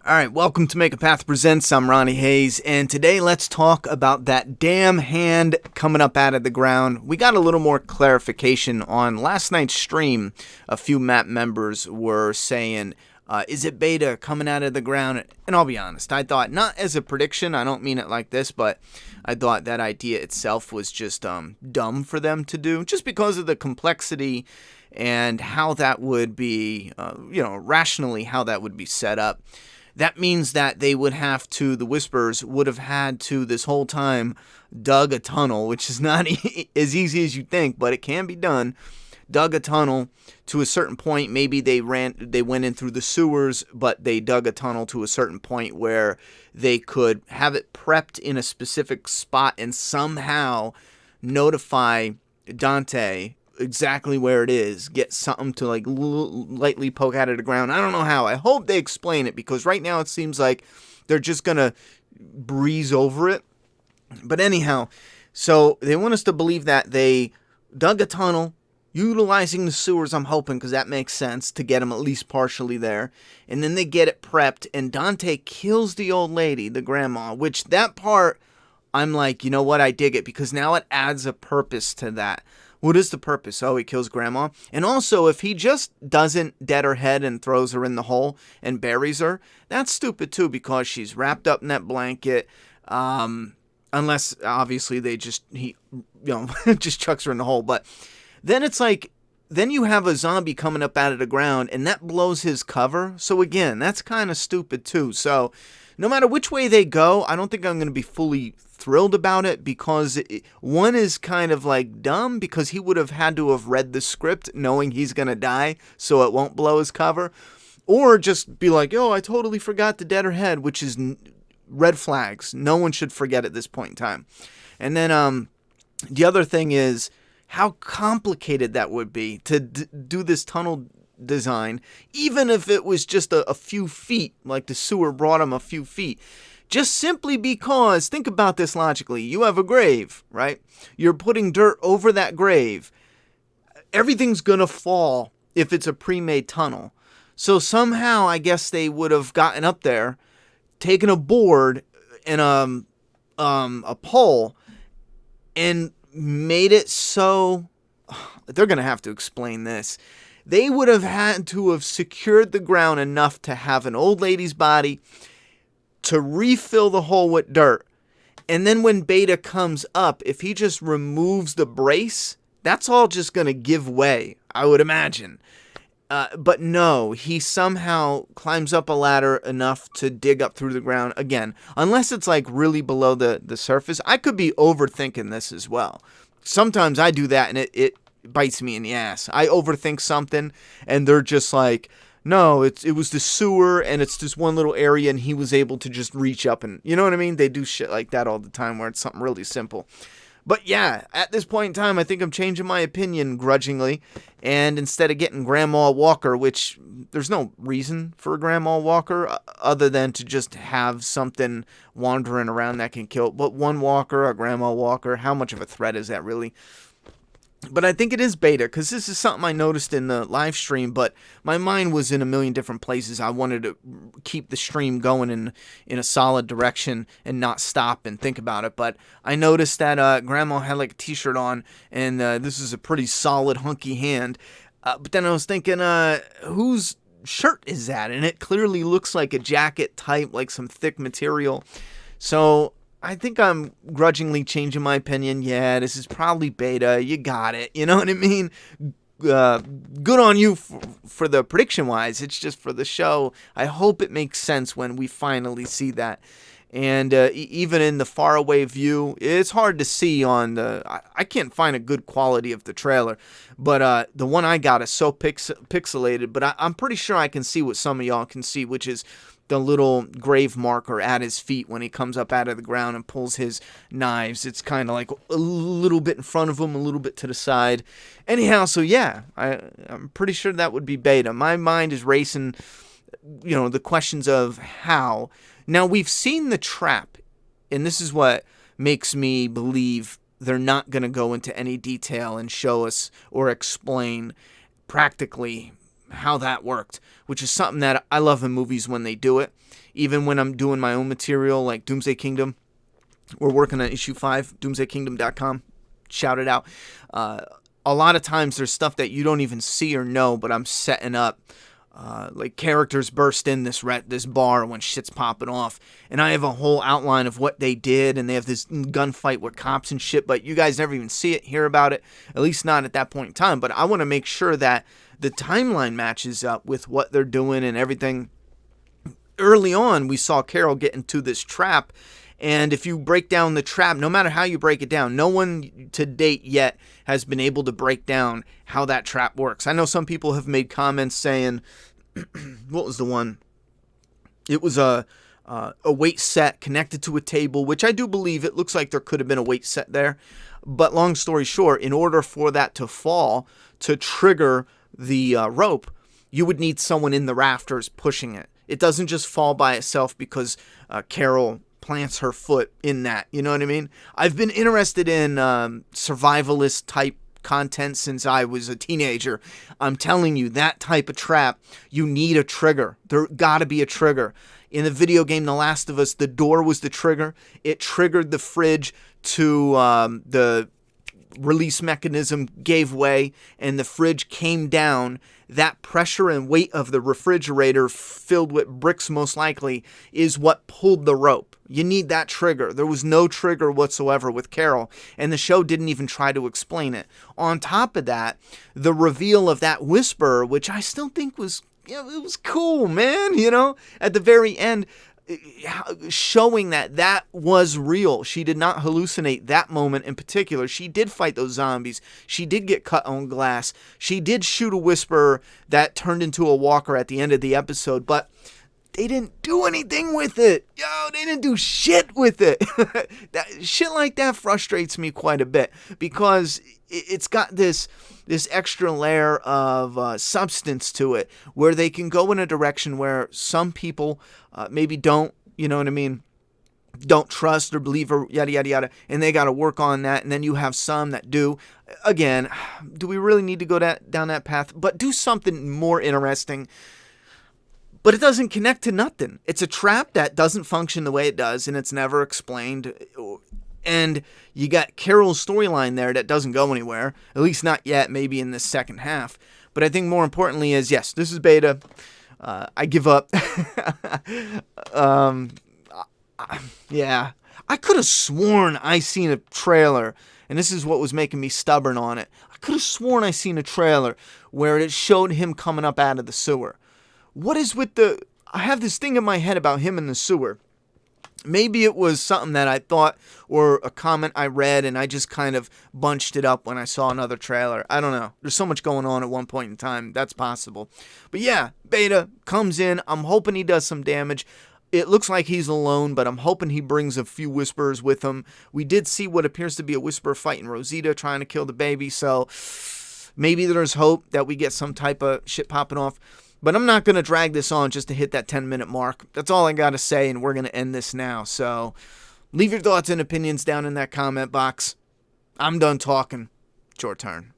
All right, welcome to Make a Path Presents. I'm Ronnie Hayes, and today let's talk about that damn hand coming up out of the ground. We got a little more clarification on last night's stream. A few map members were saying, is it beta coming out of the ground? And I'll be honest, I thought, not as a prediction, I don't mean it like this, but I thought that idea itself was just dumb for them to do, just because of the complexity and how that would be, rationally how that would be set up. That means that they would have to, the Whisperers would have had to this whole time dug a tunnel, which is not as easy as you think, but it can be done. Dug a tunnel to a certain point. Maybe they went in through the sewers, but they dug a tunnel to a certain point where they could have it prepped in a specific spot and somehow notify Dante exactly where it is, get something to like lightly poke out of the ground. I don't know how. I hope they explain it, because right now it seems like they're just gonna breeze over it. But anyhow, so they want us to believe that they dug a tunnel utilizing the sewers, I'm hoping, because that makes sense to get them at least partially there, and then they get it prepped, and Dante kills the old lady, the grandma, which that part I'm like, you know what, I dig it, because now it adds a purpose to that. What is the purpose? Oh, he kills grandma. And also, if he just doesn't dead her head and throws her in the hole and buries her, that's stupid too, because she's wrapped up in that blanket. Unless obviously he just chucks her in the hole. But then it's like, then you have a zombie coming up out of the ground and that blows his cover. So again, that's kind of stupid too. So no matter which way they go, I don't think I'm going to be fully thrilled about it, because one is kind of like dumb, because he would have had to have read the script knowing he's going to die so it won't blow his cover, or just be like, oh, I totally forgot to dead her head, which is red flags. No one should forget at this point in time. And then the other thing is how complicated that would be to do this tunnel design, even if it was just a few feet, like the sewer brought him a few feet. Just simply because, think about this logically, you have a grave, right? You're putting dirt over that grave. Everything's going to fall if it's a pre-made tunnel. So somehow, I guess they would have gotten up there, taken a board and a pole, and made it so, they're going to have to explain this. They would have had to have secured the ground enough to have an old lady's body to refill the hole with dirt. And then when Beta comes up, if he just removes the brace, that's all just going to give way, I would imagine. But no, he somehow climbs up a ladder enough to dig up through the ground. Again, unless it's like really below the surface. I could be overthinking this as well. Sometimes I do that and it bites me in the ass. I overthink something and they're just like, no, it was the sewer and it's this one little area and he was able to just reach up and, you know what I mean? They do shit like that all the time where it's something really simple. But yeah, at this point in time, I think I'm changing my opinion grudgingly. And instead of getting Grandma Walker, which there's no reason for a Grandma Walker other than to just have something wandering around that can kill. But one Walker, a Grandma Walker, how much of a threat is that really? But I think it is beta, because this is something I noticed in the live stream, but my mind was in a million different places. I wanted to keep the stream going in a solid direction and not stop and think about it. But I noticed that Grandma had like a t-shirt on, and this is a pretty solid, hunky hand. But then I was thinking, whose shirt is that? And it clearly looks like a jacket type, like some thick material. So I think I'm grudgingly changing my opinion. Yeah, this is probably beta. You got it. You know what I mean? Good on you for the prediction-wise. It's just for the show. I hope it makes sense when we finally see that. And even in the faraway view, it's hard to see on the... I can't find a good quality of the trailer. But the one I got is so pixelated. But I'm pretty sure I can see what some of y'all can see, which is the little grave marker at his feet when he comes up out of the ground and pulls his knives. It's kind of like a little bit in front of him, a little bit to the side. Anyhow, so yeah, I'm pretty sure that would be beta. My mind is racing, the questions of how. Now, we've seen the trap, and this is what makes me believe they're not going to go into any detail and show us or explain practically how that worked, which is something that I love in movies when they do it. Even when I'm doing my own material like Doomsday Kingdom, we're working on issue 5, doomsdaykingdom.com. Shout it out. A lot of times there's stuff that you don't even see or know, but I'm setting up. Like characters burst in this bar when shit's popping off, and I have a whole outline of what they did, and they have this gunfight with cops and shit, but you guys never even see it, hear about it, at least not at that point in time. But I want to make sure that the timeline matches up with what they're doing and everything. Early on, we saw Carol get into this trap, and if you break down the trap, no matter how you break it down, no one to date yet has been able to break down how that trap works. I know some people have made comments saying, what was the one? It was a weight set connected to a table, which I do believe it looks like there could have been a weight set there. But long story short, in order for that to fall, to trigger the rope, you would need someone in the rafters pushing it. It doesn't just fall by itself because Carol plants her foot in that. You know what I mean? I've been interested in survivalist type content since I was a teenager. I'm telling you, that type of trap, you need a trigger. There gotta be a trigger. In the video game The Last of Us, the door was the trigger. It triggered the fridge to the release mechanism gave way, and the fridge came down. That pressure and weight of the refrigerator, filled with bricks most likely, is what pulled the rope. You need that trigger. There was no trigger whatsoever with Carol, and the show didn't even try to explain it. On top of that, the reveal of that whisper, which I still think was, it was cool, man, at the very end, showing that was real. She did not hallucinate that moment in particular. She did fight those zombies. She did get cut on glass. She did shoot a whisperer that turned into a walker at the end of the episode, but they didn't do anything with it. They didn't do shit with it. Shit like that frustrates me quite a bit because it's got this extra layer of substance to it where they can go in a direction where some people maybe don't, don't trust or believe or yada, yada, yada, and they got to work on that. And then you have some that do. Again, do we really need to go down that path? But do something more interesting. But it doesn't connect to nothing. It's a trap that doesn't function the way it does, and it's never explained. And you got Carol's storyline there that doesn't go anywhere, at least not yet, maybe in the second half. But I think more importantly is, yes, this is beta. I give up. Yeah. I could have sworn I seen a trailer, and this is what was making me stubborn on it. I could have sworn I seen a trailer where it showed him coming up out of the sewer. What is with I have this thing in my head about him in the sewer. Maybe it was something that I thought or a comment I read and I just kind of bunched it up when I saw another trailer. I don't know. There's so much going on at one point in time. That's possible. But yeah, Beta comes in. I'm hoping he does some damage. It looks like he's alone, but I'm hoping he brings a few Whisperers with him. We did see what appears to be a Whisperer fighting Rosita, trying to kill the baby, so maybe there's hope that we get some type of shit popping off. But I'm not going to drag this on just to hit that 10-minute mark. That's all I got to say, and we're going to end this now. So leave your thoughts and opinions down in that comment box. I'm done talking. It's your turn.